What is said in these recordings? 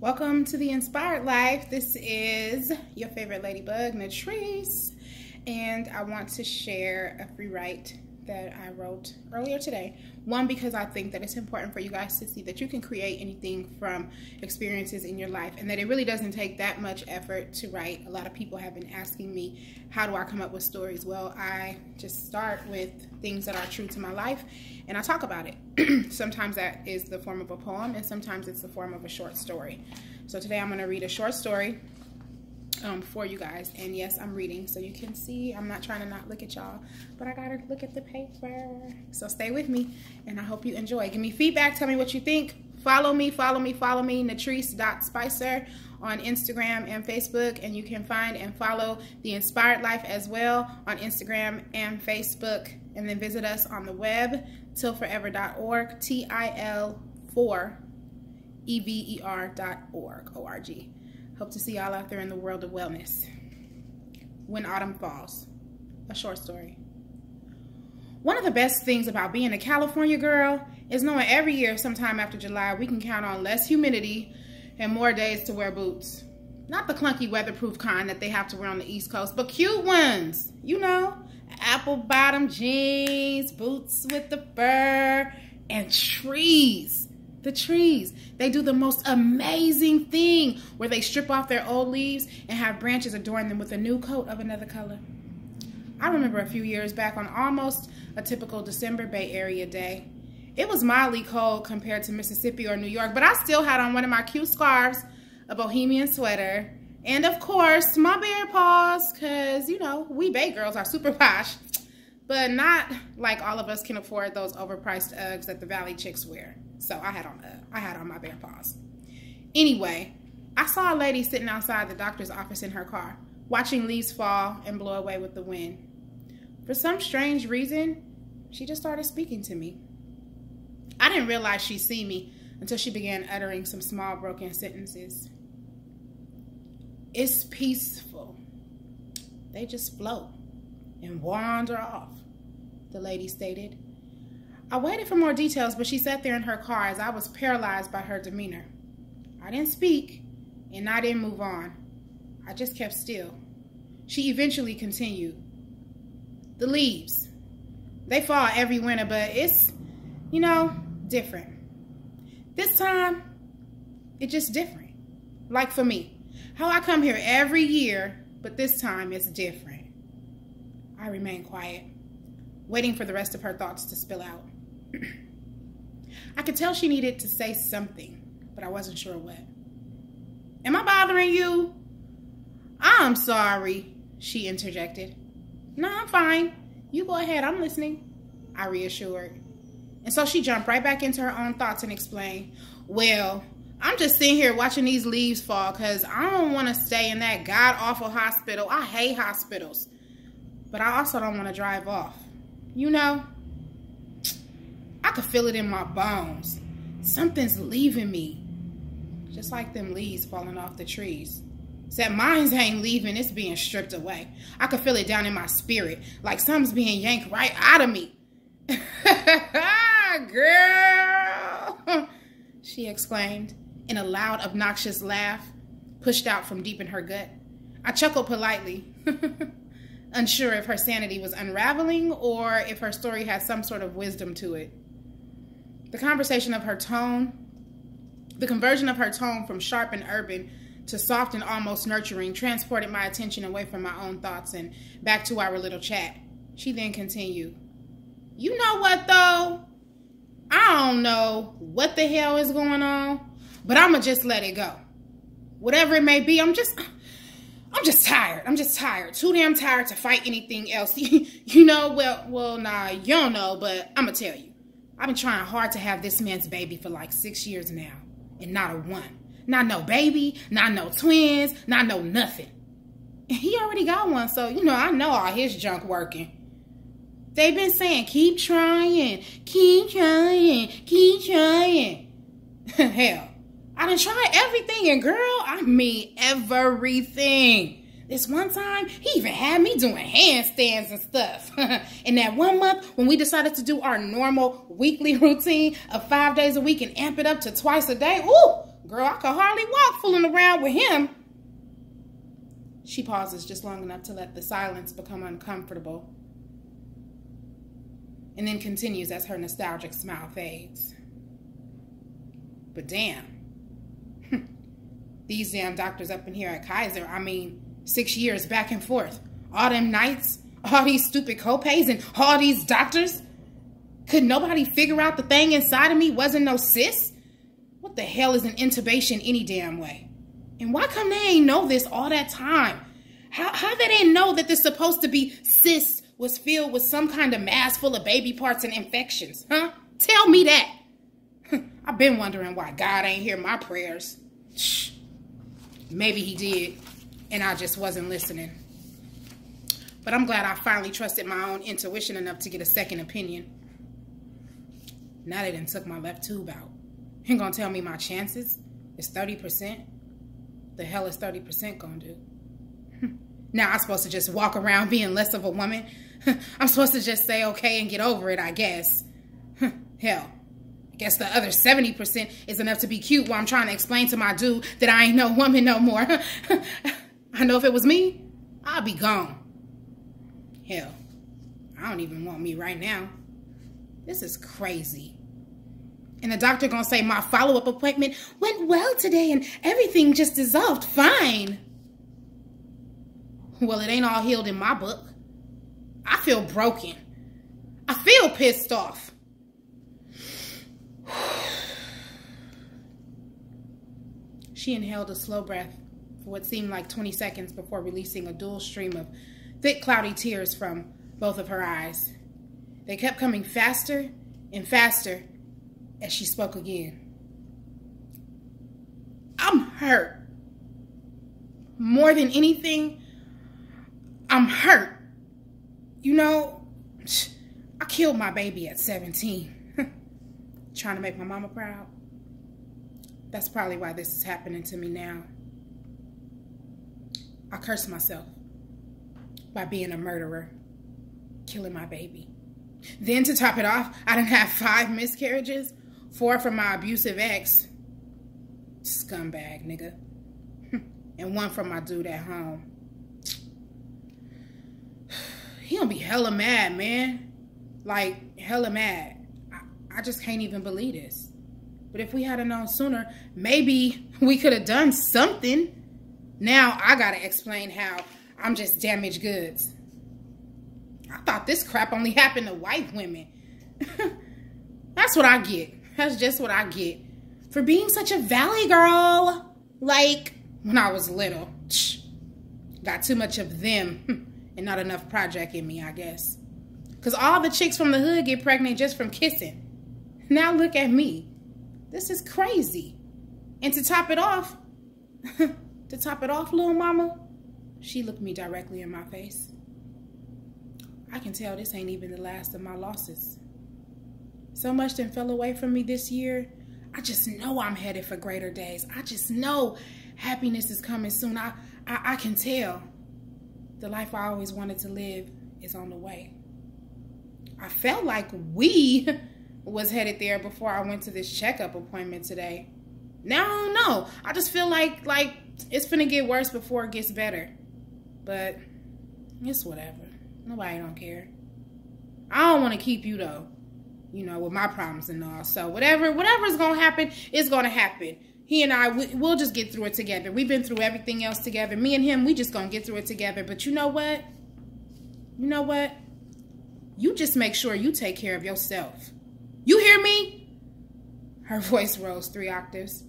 Welcome to the Inspired Life. This is your favorite ladybug, Natrice, and I want to share a free write that I wrote earlier today. One, because I think that it's important for you guys to see that you can create anything from experiences in your life and that it really doesn't take that much effort to write. A lot of people have been asking me, how do I come up with stories? Well, I just start with things that are true to my life and I talk about it. Sometimes that is the form of a poem and sometimes it's the form of a short story. So today I'm going to read a short story for you guys, and yes, I'm reading so you can see. I'm not trying to not look at y'all, but I gotta look at the paper, so stay with me and I hope you enjoy. Give me feedback, tell me what you think. Follow me, Natrice.Spicer on Instagram and Facebook, and you can find and follow The Inspired Life as well on Instagram and Facebook, and then visit us on the web, tilforever.org, TIL4EVER.org. Hope to see y'all out there in the world of wellness. When Autumn Falls, a short story. One of the best things about being a California girl is knowing every year sometime after July we can count on less humidity and more days to wear boots. Not the clunky weatherproof kind that they have to wear on the East Coast, but cute ones. You know, apple bottom jeans, boots with the fur, and trees. The trees, they do the most amazing thing where they strip off their old leaves and have branches adorn them with a new coat of another color. I remember a few years back on almost a typical December Bay Area day. It was mildly cold compared to Mississippi or New York, but I still had on one of my cute scarves, a bohemian sweater, and of course my bear paws, because you know, we Bay girls are super posh, but not like all of us can afford those overpriced Uggs that the Valley chicks wear. So I had on my bear paws. Anyway, I saw a lady sitting outside the doctor's office in her car, watching leaves fall and blow away with the wind. For some strange reason, she just started speaking to me. I didn't realize she'd see me until she began uttering some small broken sentences. It's peaceful. They just float and wander off, the lady stated. I waited for more details, but she sat there in her car as I was paralyzed by her demeanor. I didn't speak, and I didn't move on. I just kept still. She eventually continued. The leaves, they fall every winter, but it's, you know, different. This time, it's just different. Like for me, how I come here every year, but this time it's different. I remained quiet, waiting for the rest of her thoughts to spill out. I could tell she needed to say something, but I wasn't sure what. Am I bothering you? I'm sorry, she interjected. No, I'm fine. You go ahead, I'm listening, I reassured. And so she jumped right back into her own thoughts and explained, well, I'm just sitting here watching these leaves fall because I don't want to stay in that god-awful hospital. I hate hospitals. But I also don't want to drive off. You know, I could feel it in my bones. Something's leaving me. Just like them leaves falling off the trees. Except mine ain't leaving, it's being stripped away. I could feel it down in my spirit, like something's being yanked right out of me. Girl, she exclaimed in a loud, obnoxious laugh, pushed out from deep in her gut. I chuckled politely, unsure if her sanity was unraveling or if her story had some sort of wisdom to it. The conversion of her tone from sharp and urban to soft and almost nurturing transported my attention away from my own thoughts and back to our little chat. She then continued, you know what though? I don't know what the hell is going on, but I'ma just let it go. Whatever it may be, I'm just tired. I'm just tired. Too damn tired to fight anything else. You know, well, nah, you don't know, but I'ma tell you. I've been trying hard to have this man's baby for like 6 years now, and not a one. Not no baby, not no twins, not no nothing. And he already got one, so, you know, I know all his junk working. They've been saying, keep trying, keep trying, keep trying. Hell, I done tried everything, and girl, I mean everything. This one time, he even had me doing handstands and stuff. And that 1 month, when we decided to do our normal weekly routine of 5 days a week and amp it up to twice a day, ooh, Girl, I could hardly walk fooling around with him. She pauses just long enough to let the silence become uncomfortable, and then continues as her nostalgic smile fades. But damn, these damn doctors up in here at Kaiser, 6 years back and forth, all them nights, all these stupid copays, and all these doctors. Could nobody figure out the thing inside of me wasn't no cyst? What the hell is an intubation any damn way? And why come they ain't know this all that time? How they didn't know that this supposed to be cyst was filled with some kind of mass full of baby parts and infections, huh? Tell me that. I've been wondering why God ain't hear my prayers. Shh. Maybe he did, and I just wasn't listening. But I'm glad I finally trusted my own intuition enough to get a second opinion. Now they done took my left tube out. Ain't gonna tell me my chances is 30%? The hell is 30% gonna do? Now I'm supposed to just walk around being less of a woman? I'm supposed to just say okay and get over it, I guess. Hell, I guess the other 70% is enough to be cute while I'm trying to explain to my dude that I ain't no woman no more. I know if it was me, I'd be gone. Hell, I don't even want me right now. This is crazy. And the doctor gonna say my follow-up appointment went well today and everything just dissolved fine. Well, it ain't all healed in my book. I feel broken. I feel pissed off. She inhaled a slow breath for what seemed like 20 seconds before releasing a dual stream of thick, cloudy tears from both of her eyes. They kept coming faster and faster as she spoke again. I'm hurt. More than anything, I'm hurt. You know, I killed my baby at 17. Trying to make my mama proud. That's probably why this is happening to me now. I cursed myself by being a murderer, killing my baby. Then to top it off, I done had 5 miscarriages, 4 from my abusive ex, scumbag nigga, and 1 from my dude at home. He gonna be hella mad, man. Like, hella mad. I just can't even believe this. But if we had known sooner, maybe we could have done something. Now I gotta explain how I'm just damaged goods. I thought this crap only happened to white women. That's what I get. That's just what I get for being such a valley girl. Like when I was little. Got too much of them and not enough project in me, I guess. Because all the chicks from the hood get pregnant just from kissing. Now look at me. This is crazy. And to top it off, little mama, she looked me directly in my face. I can tell this ain't even the last of my losses. So much done fell away from me this year. I just know I'm headed for greater days. I just know happiness is coming soon. I can tell. The life I always wanted to live is on the way. I felt like we was headed there before I went to this checkup appointment today. Now I don't know. I just feel like it's finna get worse before it gets better. But it's whatever. Nobody don't care. I don't want to keep you though, you know, with my problems and all. So whatever's gonna happen, it's gonna happen. He and I, we'll just get through it together. We've been through everything else together. Me and him, we just gonna get through it together. But you know what? You know what? You just make sure you take care of yourself. You hear me? Her voice rose 3 octaves.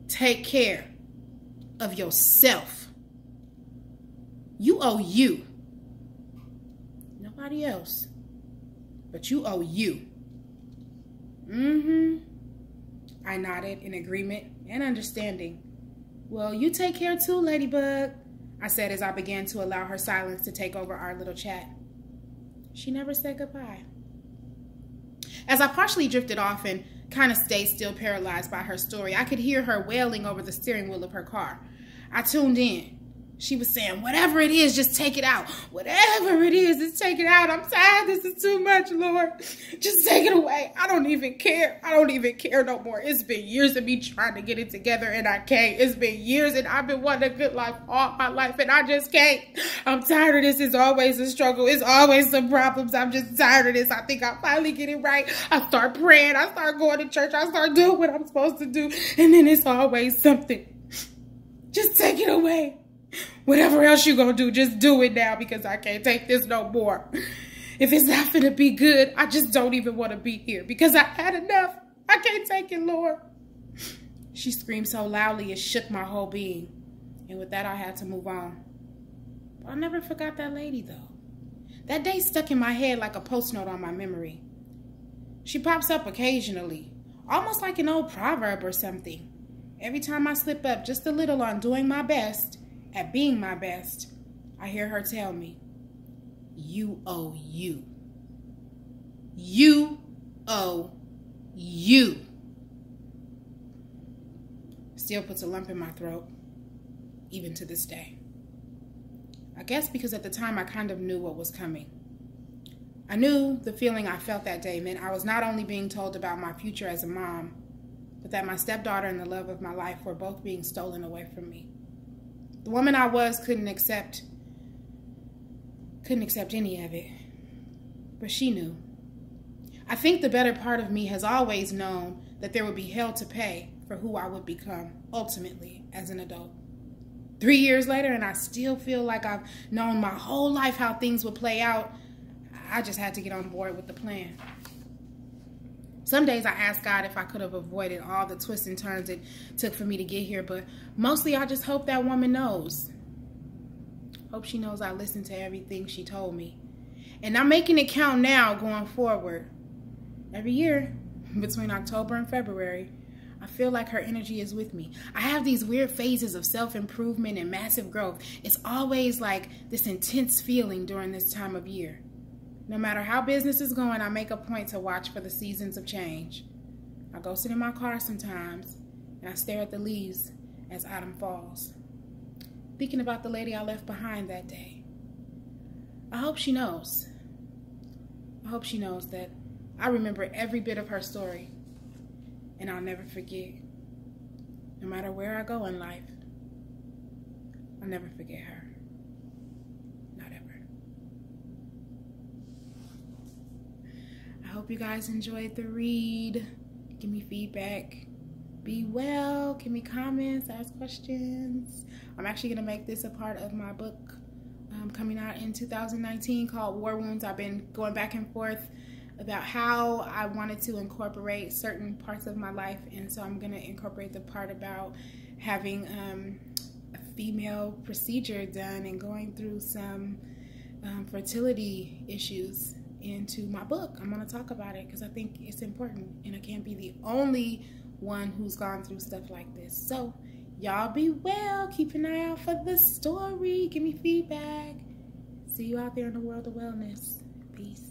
Take care of yourself. You owe you. Nobody else. But you owe you. I nodded in agreement and understanding. Well, you take care too, Ladybug, I said as I began to allow her silence to take over our little chat. She never said goodbye. As I partially drifted off and kind of stayed still paralyzed by her story, I could hear her wailing over the steering wheel of her car. I tuned in. She was saying, whatever it is, just take it out. Whatever it is, just take it out. I'm tired. This is too much, Lord. Just take it away. I don't even care. I don't even care no more. It's been years of me trying to get it together and I can't. It's been years and I've been wanting a good life all my life and I just can't. I'm tired of this. It's always a struggle. It's always some problems. I'm just tired of this. I think I finally get it right. I start praying. I start going to church. I start doing what I'm supposed to do. And then it's always something. Just take it away. Whatever else you gonna do, just do it now because I can't take this no more. If it's not gonna be good, I just don't even want to be here because I had enough. I can't take it, Lord. She screamed so loudly it shook my whole being. And with that, I had to move on. But I never forgot that lady, though. That day stuck in my head like a post note on my memory. She pops up occasionally, almost like an old proverb or something. Every time I slip up just a little on doing my best, at being my best, I hear her tell me, you owe you. You owe you. Still puts a lump in my throat, even to this day. I guess because at the time I kind of knew what was coming. I knew the feeling I felt that day meant I was not only being told about my future as a mom, but that my stepdaughter and the love of my life were both being stolen away from me. The woman I was couldn't accept any of it, but she knew. I think the better part of me has always known that there would be hell to pay for who I would become, ultimately, as an adult. 3 years later, and I still feel like I've known my whole life how things would play out. I just had to get on board with the plan. Some days I ask God if I could have avoided all the twists and turns it took for me to get here, but mostly I just hope that woman knows. Hope she knows I listened to everything she told me. And I'm making it count now going forward. Every year, between October and February, I feel like her energy is with me. I have these weird phases of self-improvement and massive growth. It's always like this intense feeling during this time of year. No matter how business is going, I make a point to watch for the seasons of change. I go sit in my car sometimes, and I stare at the leaves as autumn falls, thinking about the lady I left behind that day. I hope she knows. I hope she knows that I remember every bit of her story, and I'll never forget. No matter where I go in life, I'll never forget her. Not ever. I hope you guys enjoyed the read. Give me feedback. Be well. Give me comments. Ask questions. I'm actually going to make this a part of my book coming out in 2019 called War Wounds. I've been going back and forth about how I wanted to incorporate certain parts of my life, and so I'm going to incorporate the part about having a female procedure done and going through some fertility issues into my book. I'm going to talk about it because I think it's important, and I can't be the only one who's gone through stuff like this. So y'all be well. Keep an eye out for the story. Give me feedback. See you out there in the world of wellness. Peace.